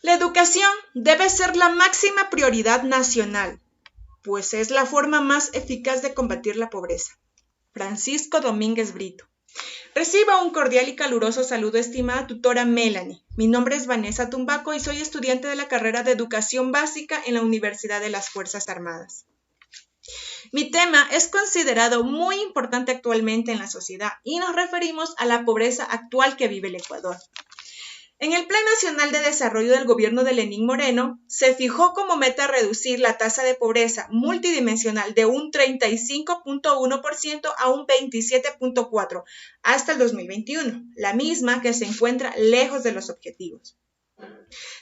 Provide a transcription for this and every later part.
La educación debe ser la máxima prioridad nacional, pues es la forma más eficaz de combatir la pobreza. Francisco Domínguez Brito. Reciba un cordial y caluroso saludo, estimada tutora Melanie. Mi nombre es Vanessa Tumbaco y soy estudiante de la carrera de Educación Básica en la Universidad de las Fuerzas Armadas. Mi tema es considerado muy importante actualmente en la sociedad y nos referimos a la pobreza actual que vive el Ecuador. En el Plan Nacional de Desarrollo del gobierno de Lenín Moreno, se fijó como meta reducir la tasa de pobreza multidimensional de un 35.1% a un 27.4% hasta el 2021, la misma que se encuentra lejos de los objetivos.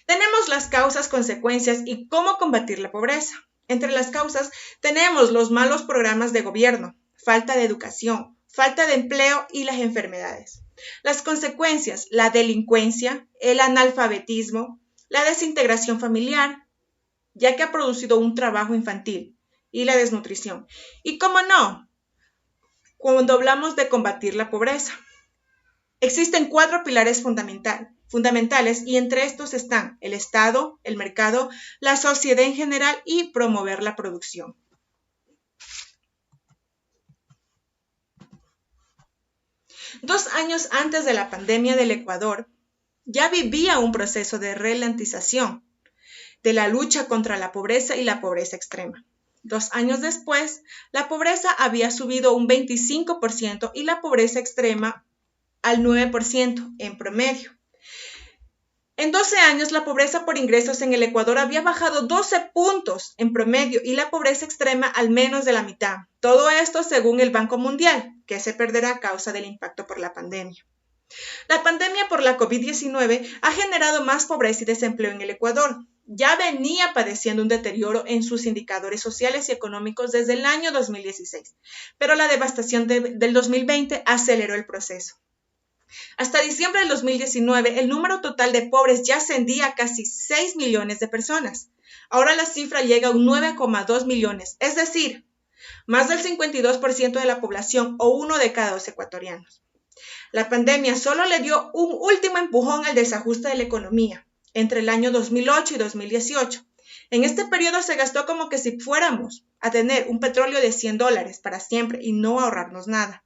Tenemos las causas, consecuencias y cómo combatir la pobreza. Entre las causas tenemos los malos programas de gobierno, falta de educación, falta de empleo y las enfermedades. Las consecuencias, la delincuencia, el analfabetismo, la desintegración familiar, ya que ha producido un trabajo infantil, y la desnutrición. Y cómo no, cuando hablamos de combatir la pobreza, existen 4 pilares fundamentales y entre estos están el Estado, el mercado, la sociedad en general y promover la producción. Dos años antes de la pandemia del Ecuador, ya vivía un proceso de ralentización de la lucha contra la pobreza y la pobreza extrema. 2 años después, la pobreza había subido un 25% y la pobreza extrema al 9% en promedio. En 12 años, la pobreza por ingresos en el Ecuador había bajado 12 puntos en promedio y la pobreza extrema al menos de la mitad. Todo esto según el Banco Mundial, que se perderá a causa del impacto por la pandemia. La pandemia por la COVID-19 ha generado más pobreza y desempleo en el Ecuador. Ya venía padeciendo un deterioro en sus indicadores sociales y económicos desde el año 2016, pero la devastación del 2020 aceleró el proceso. Hasta diciembre del 2019, el número total de pobres ya ascendía a casi 6 millones de personas. Ahora la cifra llega a un 9,2 millones, es decir, más del 52% de la población o 1 de cada 2 ecuatorianos. La pandemia solo le dio un último empujón al desajuste de la economía entre el año 2008 y 2018. En este periodo se gastó como que si fuéramos a tener un petróleo de $100 para siempre y no ahorrarnos nada.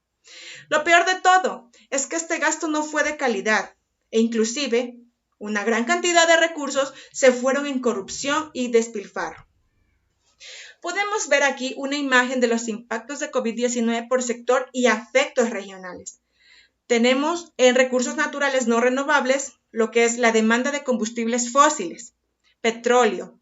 Lo peor de todo es que este gasto no fue de calidad e inclusive una gran cantidad de recursos se fueron en corrupción y despilfarro. Podemos ver aquí una imagen de los impactos de COVID-19 por sector y afectos regionales. Tenemos en recursos naturales no renovables lo que es la demanda de combustibles fósiles, petróleo,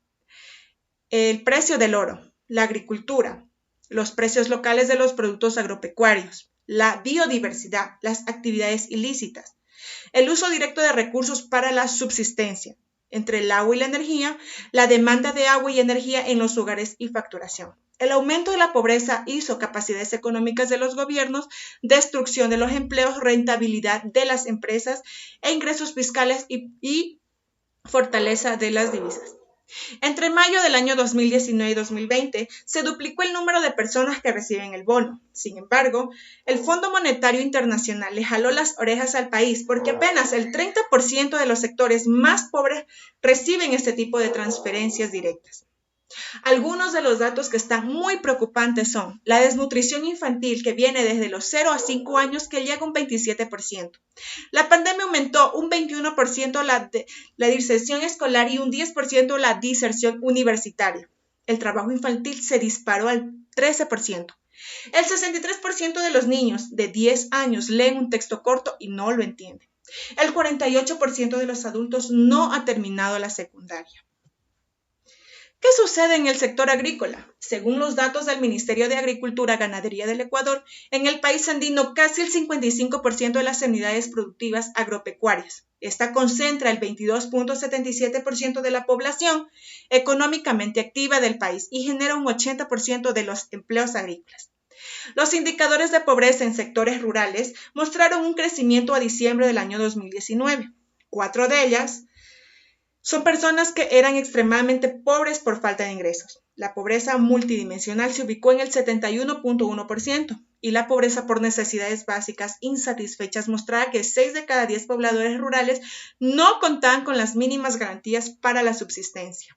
el precio del oro, la agricultura, los precios locales de los productos agropecuarios, la biodiversidad, las actividades ilícitas, el uso directo de recursos para la subsistencia, entre el agua y la energía, la demanda de agua y energía en los hogares y facturación. El aumento de la pobreza hizo capacidades económicas de los gobiernos, destrucción de los empleos, rentabilidad de las empresas e ingresos fiscales y fortaleza de las divisas. Entre mayo del año 2019 y 2020 se duplicó el número de personas que reciben el bono. Sin embargo, el Fondo Monetario Internacional le jaló las orejas al país porque apenas el 30% de los sectores más pobres reciben este tipo de transferencias directas. Algunos de los datos que están muy preocupantes son la desnutrición infantil que viene desde los 0 a 5 años que llega a un 27%. La pandemia aumentó un 21% la deserción escolar y un 10% la deserción universitaria. El trabajo infantil se disparó al 13%. El 63% de los niños de 10 años leen un texto corto y no lo entienden. El 48% de los adultos no ha terminado la secundaria. ¿Qué sucede en el sector agrícola? Según los datos del Ministerio de Agricultura y Ganadería del Ecuador, en el país andino casi el 55% de las unidades productivas agropecuarias. Esta concentra el 22.77% de la población económicamente activa del país y genera un 80% de los empleos agrícolas. Los indicadores de pobreza en sectores rurales mostraron un crecimiento a diciembre del año 2019. 4 de ellas son personas que eran extremadamente pobres por falta de ingresos. La pobreza multidimensional se ubicó en el 71.1% y la pobreza por necesidades básicas insatisfechas mostraba que 6 de cada 10 pobladores rurales no contaban con las mínimas garantías para la subsistencia.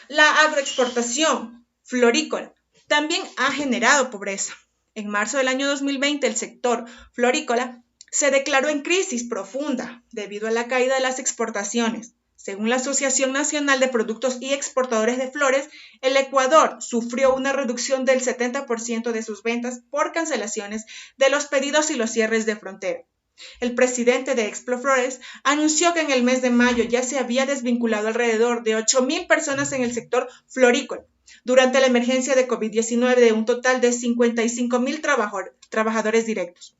La agroexportación florícola también ha generado pobreza. En marzo del año 2020, el sector florícola se declaró en crisis profunda debido a la caída de las exportaciones. Según la Asociación Nacional de Productos y Exportadores de Flores, el Ecuador sufrió una reducción del 70% de sus ventas por cancelaciones de los pedidos y los cierres de frontera. El presidente de Exploflores anunció que en el mes de mayo ya se había desvinculado alrededor de 8,000 personas en el sector florícola durante la emergencia de COVID-19 de un total de 55,000 trabajadores directos.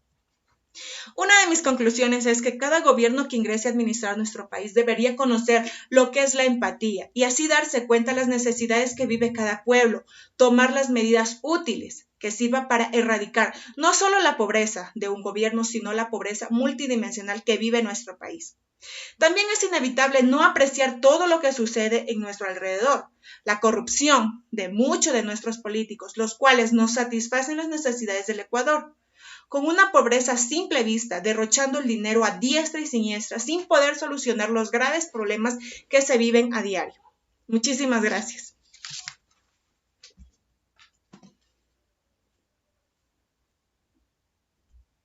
Una de mis conclusiones es que cada gobierno que ingrese a administrar nuestro país debería conocer lo que es la empatía y así darse cuenta de las necesidades que vive cada pueblo, tomar las medidas útiles que sirvan para erradicar no solo la pobreza de un gobierno, sino la pobreza multidimensional que vive nuestro país. También es inevitable no apreciar todo lo que sucede en nuestro alrededor. La corrupción de muchos de nuestros políticos, los cuales no satisfacen las necesidades del Ecuador. Con una pobreza a simple vista, derrochando el dinero a diestra y siniestra, sin poder solucionar los graves problemas que se viven a diario. Muchísimas gracias.